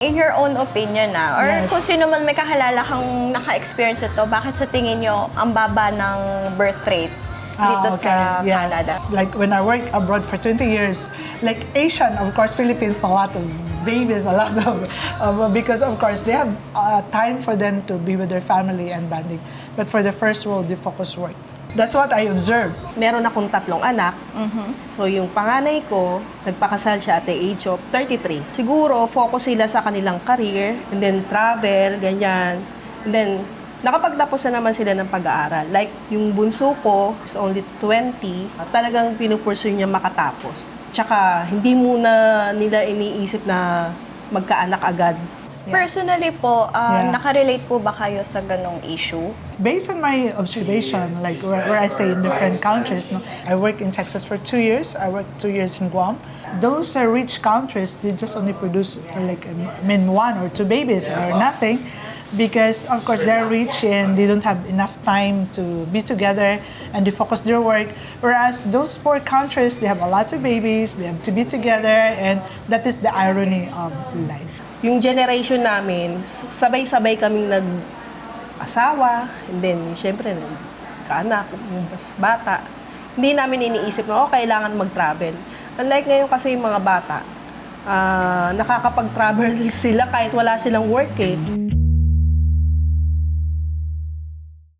In your own opinion or Yes. kung sino man may kahalala kang naka-experience ito, bakit sa tingin nyo ang baba ng birth rate dito sa Canada? Like when I work abroad for 20 years, like Asian, of course, Philippines, a lot of babies, a lot of, because of course they have time for them to be with their family and bonding. But for the first world, they focus work. That's what I observed. Meron akong 3 anak. So yung panganay ko, nagpakasal siya at the age of 33. Siguro, focus sila sa kanilang career, and then travel, ganyan. And then, nakapagtapos na naman sila ng pag-aaral. Like, yung bunso ko is only 20, talagang pinupursue niya makatapos. Tsaka, hindi muna nila iniisip na magkaanak agad. Personally po, nakarelate po ba kayo sa ganong issue? Based on my observation, like where I stay in different countries, no, I work in Texas for 2 years. I worked 2 years in Guam. Those rich countries, they just only produce like 1 or 2 babies or nothing, because of course they're rich and they don't have enough time to be together and they focus their work. Whereas those poor countries, they have a lot of babies, they have to be together, and that is the irony of life. Yung generation namin, sabay-sabay kaming nag-asawa, and then, syempre, nagkaanak, bata. Hindi namin iniisip na, kailangan mag-travel. Unlike ngayon kasi yung mga bata, nakakapag-travel sila kahit wala silang work eh.